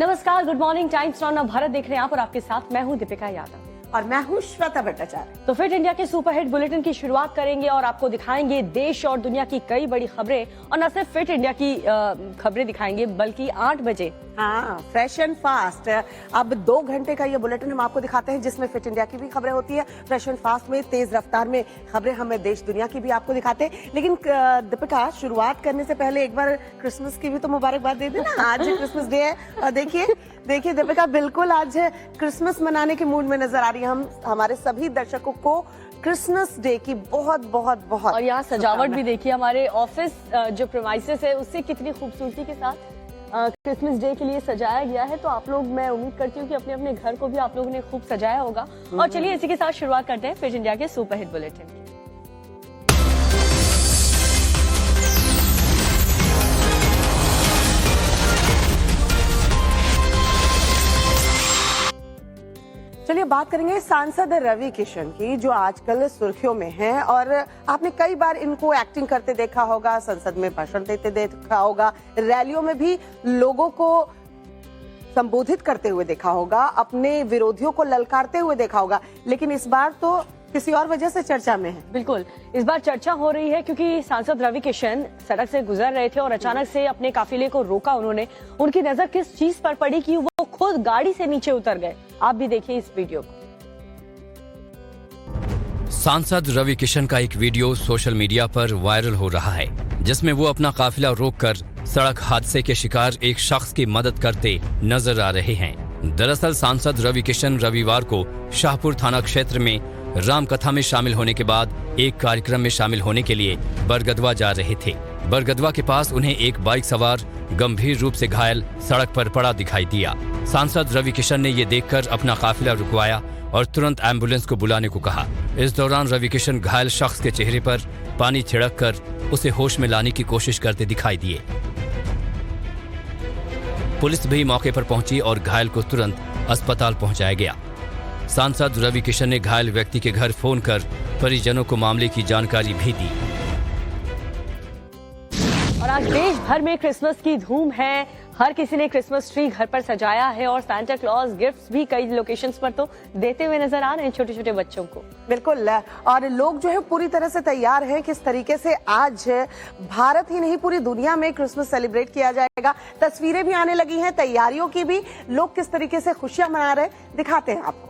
नमस्कार, good morning. Times now Bharat देख रहे हैं आप और आपके साथ मैं हूं दीपिका यादव और मैं हूं श्वेता भट्टाचार्य। तो फिट इंडिया के सुपरहिट बुलेटिन की शुरुआत करेंगे और आपको दिखाएंगे देश और दुनिया की कई बड़ी खबरें। और न सिर्फ फिट इंडिया की खबरें दिखाएंगे बल्कि 8 बजे फ्रेश एंड फास्ट। अब 2 घंटे का ये बुलेटिन हम आपको दिखाते हैं जिसमें फिट इंडिया की भी खबरें होती है। फ्रेश एंड फास्ट में तेज रफ्तार में खबरें हमें देश दुनिया की भी आपको दिखाते हैं। लेकिन दीपिका, शुरुआत करने से पहले एक बार क्रिसमस की भी तो मुबारकबाद दे देना। आज क्रिसमस डे है और देखिए दीपिका, बिल्कुल आज क्रिसमस मनाने के मूड में नजर आ रही है। हम हमारे सभी दर्शकों को क्रिसमस डे की बहुत बहुत बहुत। और यहाँ सजावट भी देखिए, हमारे ऑफिस जो प्रीमाइसेस है उससे कितनी खूबसूरती के साथ क्रिसमस डे के लिए सजाया गया है। तो आप लोग, मैं उम्मीद करती हूँ कि अपने अपने घर को भी आप लोगों ने खूब सजाया होगा। और चलिए इसी के साथ शुरुआत करते हैं फिट इंडिया के सुपरहिट बुलेटिन की। चलिए बात करेंगे सांसद रवि किशन की, जो आजकल सुर्खियों में हैं। और आपने कई बार इनको एक्टिंग करते देखा होगा, संसद में भाषण देते देखा होगा, रैलियों में भी लोगों को संबोधित करते हुए देखा होगा, अपने विरोधियों को ललकारते हुए देखा होगा। लेकिन इस बार तो किसी और वजह से चर्चा में है। बिल्कुल, इस बार चर्चा हो रही है क्योंकि सांसद रवि किशन सड़क से गुजर रहे थे और अचानक से अपने काफिले को रोका उन्होंने। उनकी नजर किस चीज पर पड़ी कि वो खुद गाड़ी से नीचे उतर गए। आप भी देखिए इस वीडियो को। सांसद रवि किशन का एक वीडियो सोशल मीडिया पर वायरल हो रहा है, जिसमें वो अपना काफिला रोककर सड़क हादसे के शिकार एक शख्स की मदद करते नजर आ रहे हैं। दरअसल सांसद रवि किशन रविवार को शाहपुर थाना क्षेत्र में रामकथा में शामिल होने के बाद एक कार्यक्रम में शामिल होने के लिए बरगदवा जा रहे थे। बरगदवा के पास उन्हें एक बाइक सवार गंभीर रूप से घायल सड़क पर पड़ा दिखाई दिया। सांसद रवि किशन ने ये देखकर अपना काफिला रुकवाया और तुरंत एम्बुलेंस को बुलाने को कहा। इस दौरान रवि किशन घायल शख्स के चेहरे पर पानी छिड़ककर उसे होश में लाने की कोशिश करते दिखाई दिए। पुलिस भी मौके पर पहुंची और घायल को तुरंत अस्पताल पहुंचाया गया। सांसद रवि किशन ने घायल व्यक्ति के घर फोन कर परिजनों को मामले की जानकारी भी दी। और आज देश भर में क्रिसमस की धूम है। हर किसी ने क्रिसमस ट्री घर पर सजाया है और सांता क्लॉज गिफ्ट्स भी कई लोकेशंस पर तो देते हुए नजर आ रहे हैं छोटे छोटे बच्चों को। बिल्कुल, और लोग जो है पूरी तरह से तैयार हैं किस तरीके से आज भारत ही नहीं पूरी दुनिया में क्रिसमस सेलिब्रेट किया जाएगा। तस्वीरें भी आने लगी हैं, तैयारियों की भी। लोग किस तरीके से खुशियां मना रहे हैं दिखाते हैं आपको।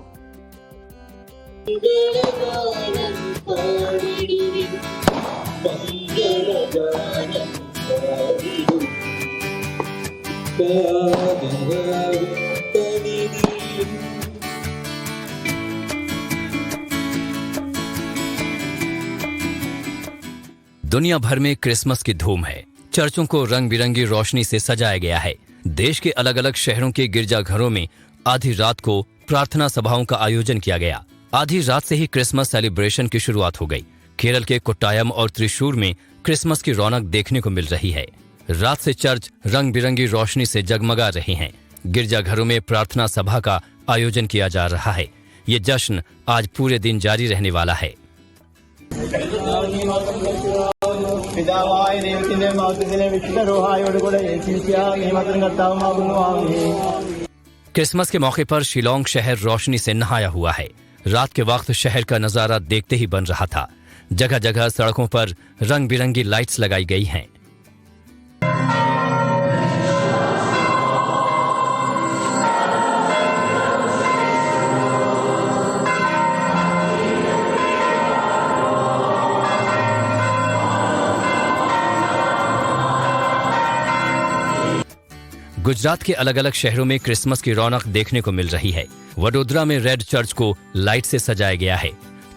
दुनिया भर में क्रिसमस की धूम है। चर्चों को रंग बिरंगी रोशनी से सजाया गया है। देश के अलग अलग शहरों के गिरजाघरों में आधी रात को प्रार्थना सभाओं का आयोजन किया गया। आधी रात से ही क्रिसमस सेलिब्रेशन की शुरुआत हो गई। केरल के कोट्टायम और त्रिशूर में क्रिसमस की रौनक देखने को मिल रही है। रात से चर्च रंग बिरंगी रोशनी से जगमगा रहे हैं। गिरजाघरों में प्रार्थना सभा का आयोजन किया जा रहा है। ये जश्न आज पूरे दिन जारी रहने वाला है। क्रिसमस के मौके पर शिलोंग शहर रोशनी से नहाया हुआ है। रात के वक्त शहर का नजारा देखते ही बन रहा था। जगह जगह सड़कों पर रंग बिरंगी लाइट्स लगाई गई हैं। गुजरात के अलग अलग शहरों में क्रिसमस की रौनक देखने को मिल रही है। वडोदरा में रेड चर्च को लाइट से सजाया गया है।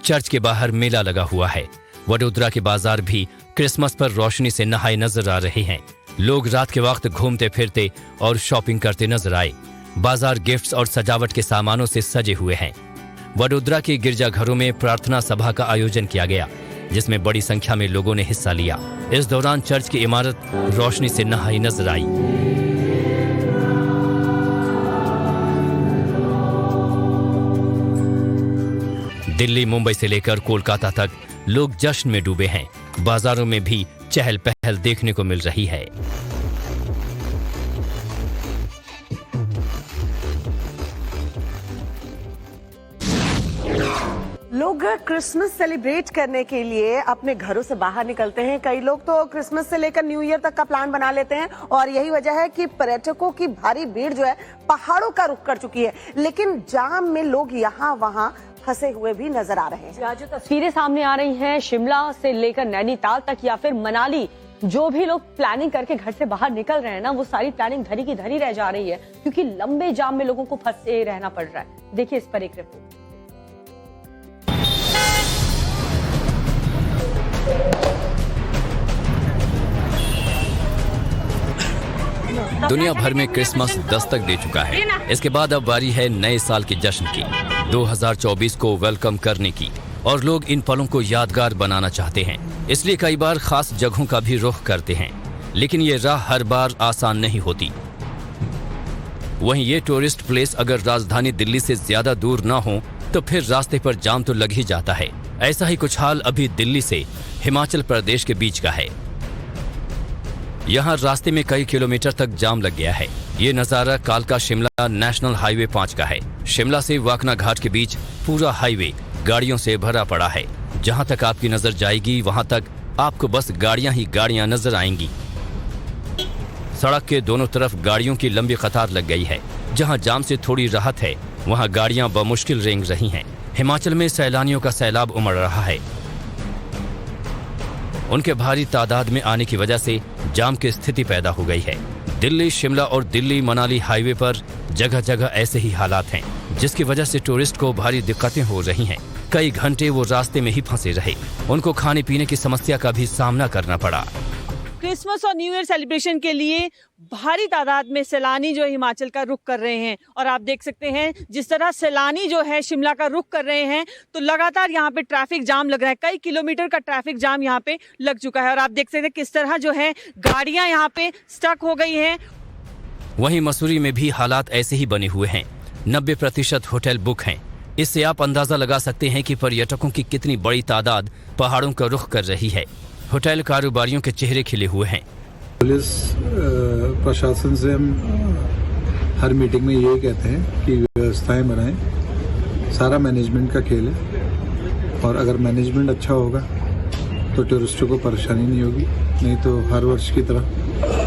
चर्च के बाहर मेला लगा हुआ है। वडोदरा के बाजार भी क्रिसमस पर रोशनी से नहाए नजर आ रहे हैं। लोग रात के वक्त घूमते फिरते और शॉपिंग करते नजर आए। बाजार गिफ्ट्स और सजावट के सामानों से सजे हुए हैं। वडोदरा के गिरजाघरों में प्रार्थना सभा का आयोजन किया गया, जिसमें बड़ी संख्या में लोगों ने हिस्सा लिया। इस दौरान चर्च की इमारत रोशनी से नहाई नजर आई। दिल्ली, मुंबई से लेकर कोलकाता तक लोग जश्न में डूबे हैं। बाजारों में भी चहल पहल देखने को मिल रही है। लोग क्रिसमस सेलिब्रेट करने के लिए अपने घरों से बाहर निकलते हैं। कई लोग तो क्रिसमस से लेकर न्यू ईयर तक का प्लान बना लेते हैं और यही वजह है कि पर्यटकों की भारी भीड़ जो है पहाड़ों का रुख कर चुकी है। लेकिन जाम में लोग यहाँ वहाँ फंसे हुए भी नजर आ रहे हैं। आज जो तस्वीरें सामने आ रही हैं शिमला से लेकर नैनीताल तक या फिर मनाली, जो भी लोग प्लानिंग करके घर से बाहर निकल रहे हैं ना, वो सारी प्लानिंग धरी की धरी रह जा रही है क्योंकि लंबे जाम में लोगों को फंसे रहना पड़ रहा है। देखिए इस पर एक रिपोर्ट। दुनिया भर में क्रिसमस दस्तक दे चुका है। इसके बाद अब बारी है नए साल के जश्न की, 2024 को वेलकम करने की, और लोग इन पलों को यादगार बनाना चाहते हैं। इसलिए कई बार खास जगहों का भी रुख करते हैं, लेकिन ये राह हर बार आसान नहीं होती। वहीं ये टूरिस्ट प्लेस अगर राजधानी दिल्ली से ज्यादा दूर ना हो तो फिर रास्ते पर जाम तो लग ही जाता है। ऐसा ही कुछ हाल अभी दिल्ली से हिमाचल प्रदेश के बीच का है। यहाँ रास्ते में कई किलोमीटर तक जाम लग गया है। ये नजारा कालका शिमला नेशनल हाईवे 5 का है। शिमला से वाकना घाट के बीच पूरा हाईवे गाड़ियों से भरा पड़ा है। जहाँ तक आपकी नजर जाएगी वहाँ तक आपको बस गाड़ियाँ ही गाड़ियाँ नजर आएंगी। सड़क के दोनों तरफ गाड़ियों की लंबी कतार लग गई है। जहाँ जाम से थोड़ी राहत है वहाँ गाड़ियाँ बमुश्किल रेंग रही हैं। हिमाचल में सैलानियों का सैलाब उमड़ रहा है। उनके भारी तादाद में आने की वजह से जाम की स्थिति पैदा हो गई है। दिल्ली शिमला और दिल्ली मनाली हाईवे पर जगह जगह ऐसे ही हालात हैं, जिसकी वजह से टूरिस्ट को भारी दिक्कतें हो रही हैं। कई घंटे वो रास्ते में ही फंसे रहे। उनको खाने पीने की समस्या का भी सामना करना पड़ा। क्रिसमस और न्यू ईयर सेलिब्रेशन के लिए भारी तादाद में सैलानी जो हिमाचल का रुख कर रहे हैं, और आप देख सकते हैं जिस तरह सैलानी जो है शिमला का रुख कर रहे हैं तो लगातार यहाँ पे ट्रैफिक जाम लग रहा है। कई किलोमीटर का ट्रैफिक जाम यहाँ पे लग चुका है और आप देख सकते हैं किस तरह जो है गाड़ियां यहाँ पे स्टक हो गई हैं। वहीं मसूरी में भी हालात ऐसे ही बने हुए हैं। 90% होटल बुक हैं। इससे आप अंदाजा लगा सकते हैं कि पर्यटकों की कितनी बड़ी तादाद पहाड़ों का रुख कर रही है। होटल कारोबारियों के चेहरे खिले हुए हैं। पुलिस प्रशासन से हम हर मीटिंग में ये कहते हैं कि व्यवस्थाएं बनाएं। सारा मैनेजमेंट का खेल है और अगर मैनेजमेंट अच्छा होगा तो टूरिस्टों को परेशानी नहीं होगी, नहीं तो हर वर्ष की तरह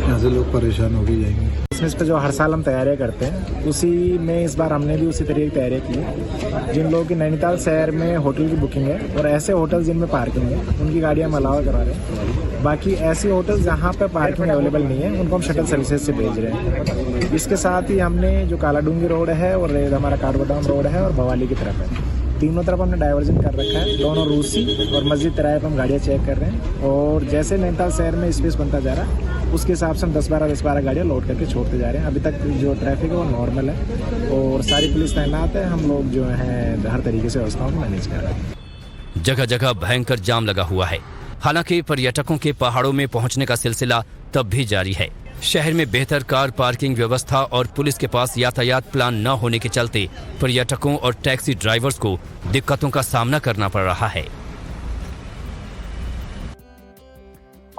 यहाँ से लोग परेशान हो ही जाएंगे। क्रिसमस पे जो हर साल हम तैयारियां करते हैं उसी में इस बार हमने भी उसी तरीके की तैयारियां की है। जिन लोगों की नैनीताल शहर में होटल की बुकिंग है और ऐसे होटल जिनमें पार्किंग है उनकी गाड़ियां हम अलावा करा रहे हैं। बाकी ऐसी होटल जहाँ पे पार्किंग अवेलेबल नहीं है उनको हम शटल सर्विसेज से भेज रहे हैं। इसके साथ ही हमने जो कालाडूंगी रोड है और हमारा काठगोदाम रोड है और भवाली की तरफ है, तीनों तरफ हमने डाइवर्जन कर रखा है। दोनों रूसी और मस्जिद तिराए पर हम गाड़ियाँ चेक कर रहे हैं और जैसे नैनीताल शहर में स्पेस बनता जा रहा है उसके हिसाब से हम 10-12 गाड़ियाँ लोड करके छोड़ते जा रहे हैं। अभी तक जो ट्रैफिक है वो नॉर्मल है और सारी पुलिस तैनात है। हम लोग जो है हर तरीके से व्यवस्थाओं को मैनेज कर रहे हैं। जगह जगह भयंकर जाम लगा हुआ है। हालांकि पर्यटकों के पहाड़ों में पहुंचने का सिलसिला तब भी जारी है। शहर में बेहतर कार पार्किंग व्यवस्था और पुलिस के पास यातायात प्लान न होने के चलते पर्यटकों और टैक्सी ड्राइवर्स को दिक्कतों का सामना करना पड़ रहा है।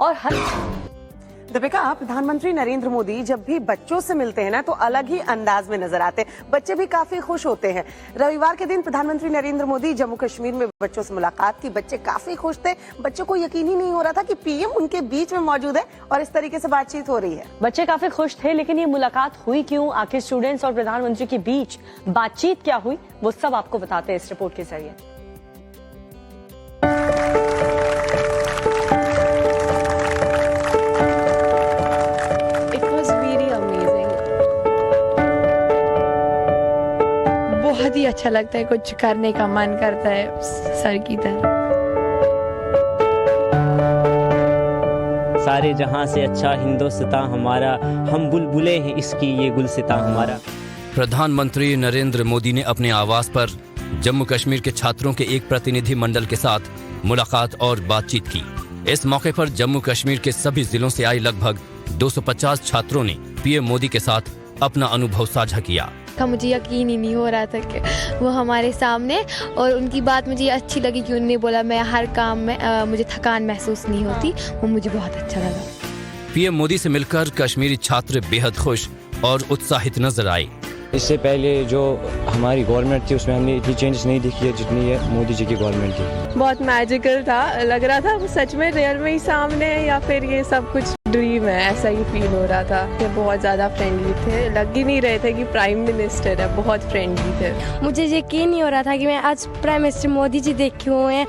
और दीपिका, प्रधानमंत्री नरेंद्र मोदी जब भी बच्चों से मिलते हैं ना तो अलग ही अंदाज में नजर आते हैं। बच्चे भी काफी खुश होते हैं। रविवार के दिन प्रधानमंत्री नरेंद्र मोदी जम्मू कश्मीर में बच्चों से मुलाकात की। बच्चे काफी खुश थे। बच्चों को यकीन ही नहीं हो रहा था कि पीएम उनके बीच में मौजूद है और इस तरीके से बातचीत हो रही है। बच्चे काफी खुश थे, लेकिन ये मुलाकात हुई क्यों? आखिर स्टूडेंट्स और प्रधानमंत्री के बीच बातचीत क्या हुई, वो सब आपको बताते हैं इस रिपोर्ट के जरिए। बहुत ही अच्छा लगता है, कुछ करने का मन करता है सर की तरह। सारे जहां से अच्छा हिंदुस्तान हमारा, हम बुलबुले हैं इसकी ये गुलसितां हमारा। प्रधानमंत्री नरेंद्र मोदी ने अपने आवास पर जम्मू कश्मीर के छात्रों के एक प्रतिनिधि मंडल के साथ मुलाकात और बातचीत की। इस मौके पर जम्मू कश्मीर के सभी जिलों से आए लगभग 250 छात्रों ने पीएम मोदी के साथ अपना अनुभव साझा किया। मुझे यकीन ही नहीं हो रहा था कि वो हमारे सामने, और उनकी बात मुझे अच्छी लगी कि उन्होंने बोला मैं हर काम में मुझे थकान महसूस नहीं होती। वो मुझे बहुत अच्छा लगा। पीएम मोदी से मिलकर कश्मीरी छात्र बेहद खुश और उत्साहित नजर आए। इससे पहले जो हमारी गवर्नमेंट थी उसमें हमने इतनी चेंजेस नहीं देखी है जितनी है मोदी जी की गवर्नमेंट थी। बहुत मैजिकल था, लग रहा था सच में रियल में ही सामने है या फिर ये सब कुछ ड्रीम है, ऐसा ही फील हो रहा था। ये बहुत ज़्यादा फ्रेंडली थे, लग ही नहीं रहे थे कि प्राइम मिनिस्टर है, बहुत फ्रेंडली थे। मुझे यकीन नहीं हो रहा था कि मैं आज प्राइम मिनिस्टर मोदी जी देखे हुए हैं।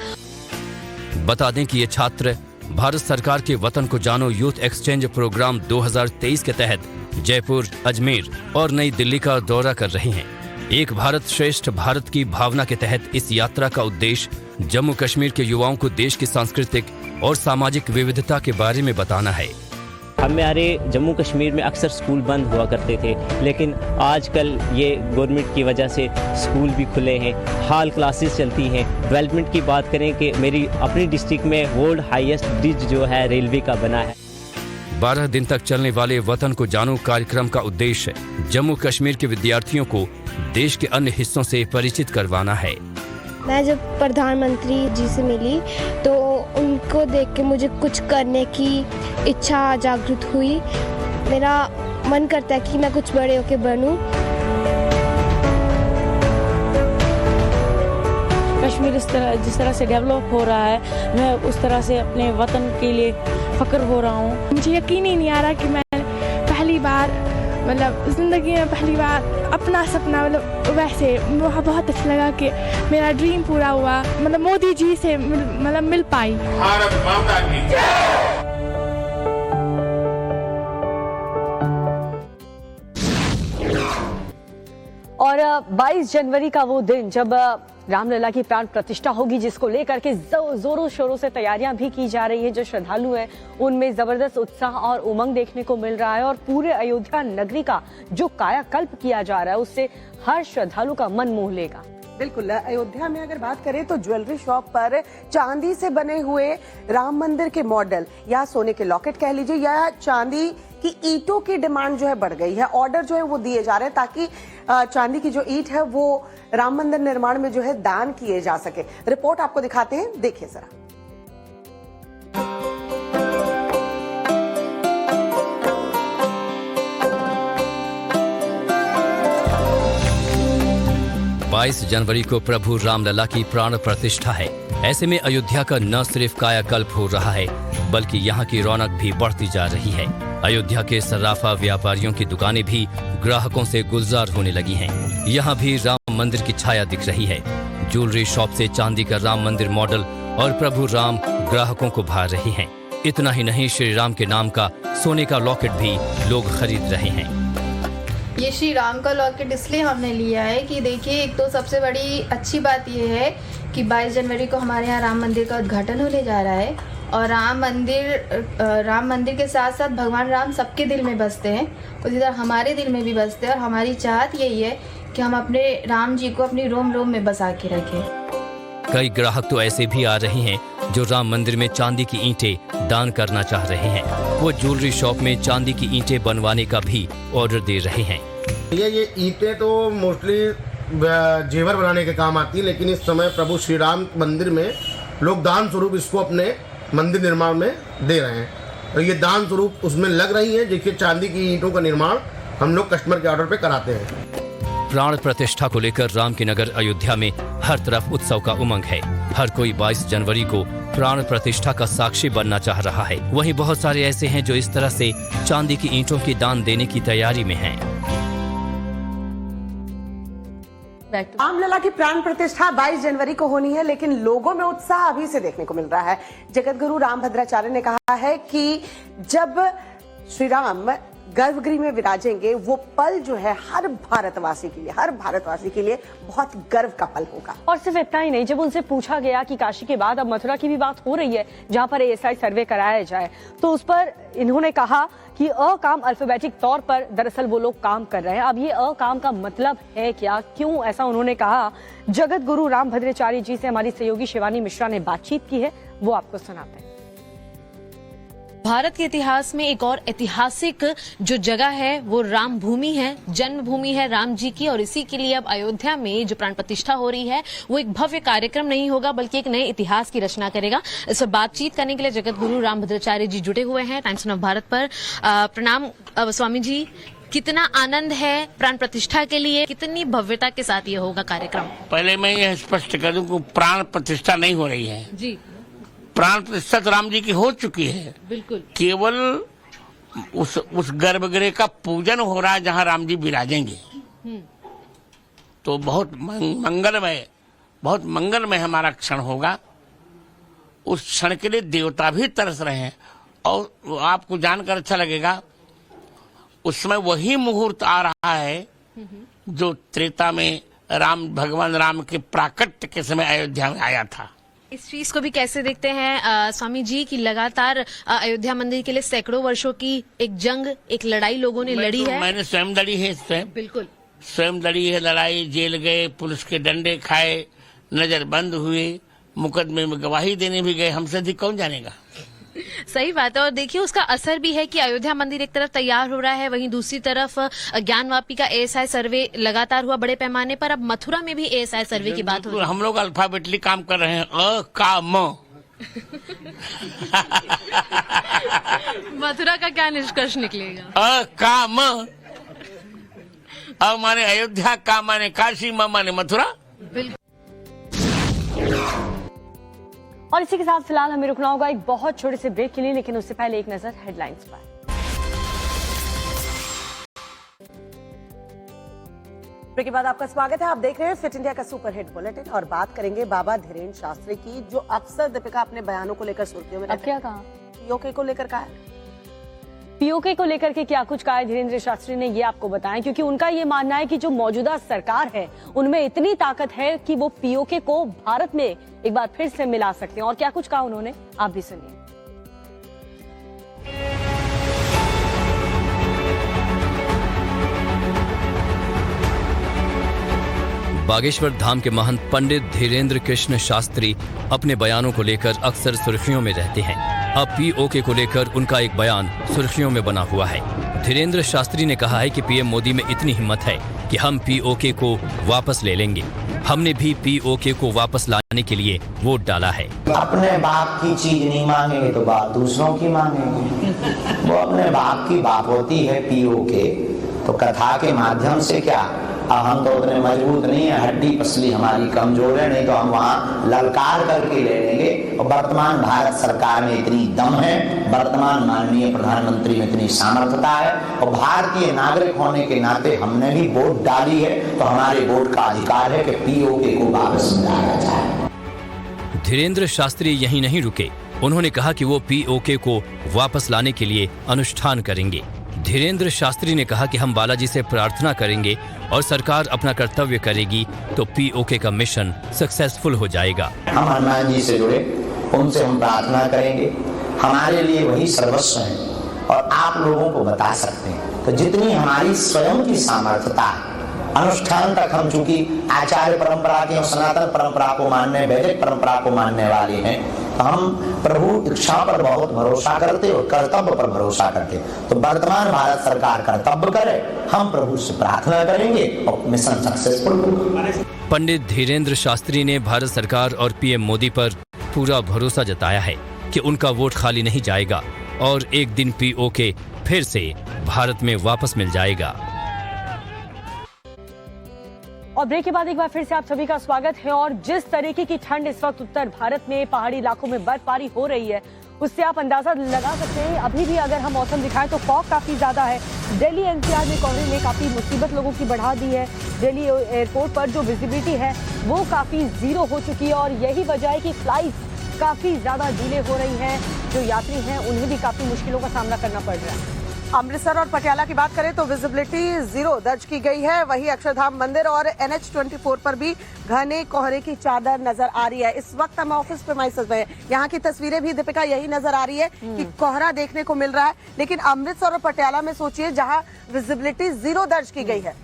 बता दें कि ये छात्र भारत सरकार के वतन को जानो यूथ एक्सचेंज प्रोग्राम 2023 के तहत जयपुर, अजमेर और नई दिल्ली का दौरा कर रहे हैं। एक भारत श्रेष्ठ भारत की भावना के तहत इस यात्रा का उद्देश्य जम्मू कश्मीर के युवाओं को देश की सांस्कृतिक और सामाजिक विविधता के बारे में बताना है। हमारे जम्मू कश्मीर में अक्सर स्कूल बंद हुआ करते थे, लेकिन आजकल ये गवर्नमेंट की वजह से स्कूल भी खुले हैं, हाल क्लासेस चलती हैं। डेवलपमेंट की बात करें कि मेरी अपनी डिस्ट्रिक्ट में वर्ल्ड हाईएस्ट ब्रिज जो है रेलवे का बना है। 12 दिन तक चलने वाले वतन को जानो कार्यक्रम का उद्देश्य जम्मू कश्मीर के विद्यार्थियों को देश के अन्य हिस्सों से परिचित करवाना है। मैं जब प्रधानमंत्री जी से मिली तो उनको देख के मुझे कुछ करने की इच्छा जागृत हुई। मेरा मन करता है कि मैं कुछ बड़े होकर बनूं। कश्मीर जिस तरह से डेवलप हो रहा है, मैं उस तरह से अपने वतन के लिए फख्र हो रहा हूँ। मुझे यकीन ही नहीं आ रहा कि मैं पहली बार ज़िंदगी में पहली बार अपना सपना वैसे वहाँ बहुत अच्छा लगा कि मेरा ड्रीम पूरा हुआ, मोदी जी से मिल पाई। भारत माता की जय। और 22 जनवरी का वो दिन जब रामलला की प्राण प्रतिष्ठा होगी, जिसको लेकर के जोरों शोरों से तैयारियां भी की जा रही है। जो श्रद्धालु हैं उनमें जबरदस्त उत्साह और उमंग देखने को मिल रहा है और पूरे अयोध्या नगरी का जो कायाकल्प किया जा रहा है उससे हर श्रद्धालु का मन मोह लेगा। बिल्कुल, अयोध्या में अगर बात करें तो ज्वेलरी शॉप पर चांदी से बने हुए राम मंदिर के मॉडल या सोने के लॉकेट कह लीजिए या चांदी की ईंटों की डिमांड जो है बढ़ गई है। ऑर्डर जो है वो दिए जा रहे हैं ताकि चांदी की जो ईंट है वो राम मंदिर निर्माण में जो है दान किए जा सके। रिपोर्ट आपको दिखाते हैं, देखिए जरा। बाईस जनवरी को प्रभु रामलला की प्राण प्रतिष्ठा है। ऐसे में अयोध्या का न सिर्फ कायाकल्प हो रहा है बल्कि यहाँ की रौनक भी बढ़ती जा रही है। अयोध्या के सर्राफा व्यापारियों की दुकानें भी ग्राहकों से गुलजार होने लगी हैं। यहाँ भी राम मंदिर की छाया दिख रही है। ज्वेलरी शॉप से चांदी का राम मंदिर मॉडल और प्रभु राम ग्राहकों को भा रहे हैं। इतना ही नहीं, श्री राम के नाम का सोने का लॉकेट भी लोग खरीद रहे हैं। ये श्री राम का लॉकेट इसलिए हमने लिया है कि देखिए, एक तो सबसे बड़ी अच्छी बात ये है कि 22 जनवरी को हमारे यहाँ राम मंदिर का उद्घाटन होने जा रहा है और राम मंदिर के साथ साथ भगवान राम सबके दिल में बसते हैं, उसी तरह हमारे दिल में भी बसते हैं और हमारी चाहत यही है कि हम अपने राम जी को अपनी रोम रोम में बसा के रखें। कई ग्राहक तो ऐसे भी आ रहे हैं जो राम मंदिर में चांदी की ईंटें दान करना चाह रहे हैं। वो ज्वेलरी शॉप में चांदी की ईंटें बनवाने का भी ऑर्डर दे रहे हैं। ये ईंटें तो मोस्टली जेवर बनाने के काम आती है, लेकिन इस समय प्रभु श्री राम मंदिर में लोग दान स्वरूप इसको अपने मंदिर निर्माण में दे रहे हैं और ये दान स्वरूप उसमें लग रही है। देखिए, चांदी की ईंटों का निर्माण हम लोग कस्टमर के ऑर्डर पे कराते हैं। प्राण प्रतिष्ठा को लेकर राम की नगर अयोध्या में हर तरफ उत्सव का उमंग है। हर कोई 22 जनवरी को प्राण प्रतिष्ठा का साक्षी बनना चाह रहा है। वहीं बहुत सारे ऐसे हैं जो इस तरह से चांदी की ईंटों की दान देने की तैयारी में हैं। रामलला की प्राण प्रतिष्ठा 22 जनवरी को होनी है, लेकिन लोगों में उत्साह अभी से देखने को मिल रहा है। जगतगुरु रामभद्राचार्य ने कहा है कि जब श्री राम गर्भगृह में विराजेंगे वो पल जो है हर भारतवासी के लिए बहुत गर्व का पल होगा। और सिर्फ इतना ही नहीं, जब उनसे पूछा गया कि काशी के बाद अब मथुरा की भी बात हो रही है जहां पर ASI सर्वे कराया जाए, तो उस पर इन्होंने कहा कि काम अल्फाबेटिक तौर पर दरअसल वो लोग काम कर रहे हैं। अब ये काम का मतलब है क्या, क्यों ऐसा उन्होंने कहा, जगत गुरु रामभद्राचार्य जी से हमारी सहयोगी शिवानी मिश्रा ने बातचीत की है, वो आपको सुनाते हैं। भारत के इतिहास में एक और ऐतिहासिक जो जगह है वो राम भूमि है, जन्मभूमि है राम जी की, और इसी के लिए अब अयोध्या में जो प्राण प्रतिष्ठा हो रही है वो एक भव्य कार्यक्रम नहीं होगा बल्कि एक नए इतिहास की रचना करेगा। इस पर बातचीत करने के लिए जगत गुरु रामभद्राचार्य जी जुटे हुए हैं टाइम्स ऑफ भारत पर। प्रणाम स्वामी जी, कितना आनंद है प्राण प्रतिष्ठा के लिए, कितनी भव्यता के साथ ये होगा कार्यक्रम? पहले मैं यह स्पष्ट कर दूं कि प्राण प्रतिष्ठा नहीं हो रही है जी। प्राण प्रतिष्ठा तो राम जी की हो चुकी है, बिल्कुल। केवल उस गर्भगृह का पूजन हो रहा है जहां राम जी विराजेंगे। तो बहुत मंगलमय हमारा क्षण होगा। उस क्षण के लिए देवता भी तरस रहे हैं और आपको जानकर अच्छा लगेगा, उस समय वही मुहूर्त आ रहा है जो त्रेता में भगवान राम के प्राकट्य के समय अयोध्या में आया था। इस चीज को भी कैसे देखते हैं स्वामी जी की लगातार अयोध्या मंदिर के लिए सैकड़ों वर्षों की एक जंग, एक लड़ाई लोगों ने लड़ी है? मैंने स्वयं लड़ी है, बिल्कुल स्वयं लड़ी है लड़ाई। जेल गए, पुलिस के डंडे खाए, नजर बंद हुए, मुकदमे में गवाही देने भी गए, हमसे अधिक कौन जानेगा। सही बात है। और देखिए उसका असर भी है कि अयोध्या मंदिर एक तरफ तैयार हो रहा है, वहीं दूसरी तरफ ज्ञानवापी का ASI सर्वे लगातार हुआ बड़े पैमाने पर। अब मथुरा में भी ASI सर्वे की बात हो रही है। हम लोग अल्फाबेटली काम कर रहे हैं, अ का म। मथुरा का क्या निष्कर्ष निकलेगा? अ का म, अ माने अयोध्या, का माने काशी, म माने मथुरा। बिल्कुल। और इसी के साथ फिलहाल हमें रुकना होगा एक बहुत छोटे से ब्रेक के लिए, लेकिन उससे पहले एक नजर हेडलाइंस पर। ब्रेक के बाद आपका स्वागत है। आप देख रहे हैं फिट इंडिया का सुपर हिट बुलेटिन और बात करेंगे बाबा धीरेन्द्र शास्त्री की, जो अक्सर दीपिका अपने बयानों को लेकर सुर्खियों में अब क्या कहा? पीओके को लेकर कहा है। पीओके को लेकर के क्या कुछ कहा है धीरेन्द्र शास्त्री ने, ये आपको बताएं, क्योंकि उनका ये मानना है कि जो मौजूदा सरकार है उनमें इतनी ताकत है कि वो पीओके को भारत में एक बार फिर से मिला सकते हैं। और क्या कुछ कहा उन्होंने, आप भी सुनिए। बागेश्वर धाम के महंत पंडित धीरेन्द्र कृष्ण शास्त्री अपने बयानों को लेकर अक्सर सुर्खियों में रहते हैं। अब पीओके को लेकर उनका एक बयान सुर्खियों में बना हुआ है। धीरेन्द्र शास्त्री ने कहा है कि पीएम मोदी में इतनी हिम्मत है कि हम पीओके को वापस ले लेंगे। हमने भी पीओके को वापस लाने के लिए वोट डाला है। अपने बाप की चीज नहीं मांगेंगे तो बात दूसरों की मांगेंगे। वो अपने बाप की बात होती है पीओके, तो कथा के माध्यम से क्या, हम तो उतने मजबूत नहीं है, हड्डी पसली हमारी कमजोर है, नहीं तो हम वहाँ ललकार करके ले लेंगे। और वर्तमान भारत सरकार में इतनी दम है, वर्तमान माननीय प्रधानमंत्री में इतनी सामर्थ्यता है, और भारतीय नागरिक होने के नाते हमने भी वोट डाली है, तो हमारे वोट का अधिकार है कि पीओके को वापस लाया जाए। धीरेन्द्र शास्त्री यहीं नहीं रुके, उन्होंने कहा कि वो पीओके को वापस लाने के लिए अनुष्ठान करेंगे। धीरेन्द्र शास्त्री ने कहा कि हम बालाजी से प्रार्थना करेंगे और सरकार अपना कर्तव्य करेगी तो पीओके का मिशन सक्सेसफुल हो जाएगा। हम हनुमान जी से जुड़े, उनसे हम प्रार्थना करेंगे, हमारे लिए वही सर्वस्व है और आप लोगों को बता सकते हैं। तो जितनी हमारी स्वयं की सामर्थ्यता है, अनुष्ठान तक हम चूंकि आचार्य परंपरा की और सनातन परंपरा को मानने, वैदिक परंपरा को मानने वाले हैं, तो हम प्रभु इच्छा पर बहुत भरोसा करते और कर्तव्य पर भरोसा करते। तो वर्तमान भारत सरकार कर्तव्य करे, हम प्रभु से प्रार्थना करेंगे और मिशन सक्सेसफुल होगा। पंडित धीरेन्द्र शास्त्री ने भारत सरकार और पीएम मोदी पर पूरा भरोसा जताया है कि उनका वोट खाली नहीं जाएगा और एक दिन पीओके फिर से भारत में वापस मिल जाएगा। और ब्रेक के बाद एक बार फिर से आप सभी का स्वागत है। और जिस तरीके की ठंड इस वक्त उत्तर भारत में पहाड़ी इलाकों में बर्फबारी हो रही है, उससे आप अंदाजा लगा सकते हैं। अभी भी अगर हम मौसम दिखाएं तो फॉग काफी ज्यादा है। दिल्ली एनसीआर में कोहरे ने काफी मुसीबत लोगों की बढ़ा दी है। दिल्ली एयरपोर्ट पर जो विजिबिलिटी है वो काफी जीरो हो चुकी है और यही वजह है कि फ्लाइट काफी ज्यादा डिले हो रही है। जो यात्री हैं उन्हें भी काफी मुश्किलों का सामना करना पड़ रहा है। अमृतसर और पटियाला की बात करें तो विजिबिलिटी 0 दर्ज की गई है। वहीं अक्षरधाम मंदिर और NH24 पर भी घने कोहरे की चादर नजर आ रही है। इस वक्त हम ऑफिस प्रीमाइसेस में हैं। यहाँ की तस्वीरें भी दीपिका यही नजर आ रही है कि कोहरा देखने को मिल रहा है। लेकिन अमृतसर और पटियाला में सोचिए जहाँ विजिबिलिटी 0 दर्ज की गई है।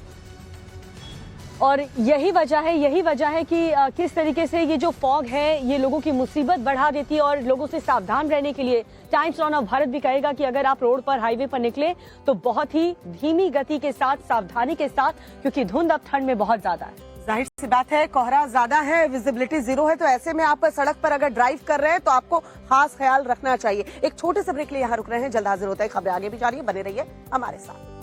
और यही वजह है कि किस तरीके से ये जो फॉग है ये लोगों की मुसीबत बढ़ा देती है। और लोगों से सावधान रहने के लिए टाइम्स ऑफ भारत भी कहेगा कि अगर आप रोड पर, हाईवे पर निकले तो बहुत ही धीमी गति के साथ, सावधानी के साथ, क्योंकि धुंध अब ठंड में बहुत ज्यादा है। जाहिर सी बात है, कोहरा ज्यादा है, विजिबिलिटी 0 है, तो ऐसे में आप सड़क पर अगर ड्राइव कर रहे हैं तो आपको खास ख्याल रखना चाहिए। एक छोटे से ब्रेक लिए यहाँ रुक रहे हैं, जल्द हाजिर होता है। खबरें आगे भी जा रही है, बने रहिए हमारे साथ।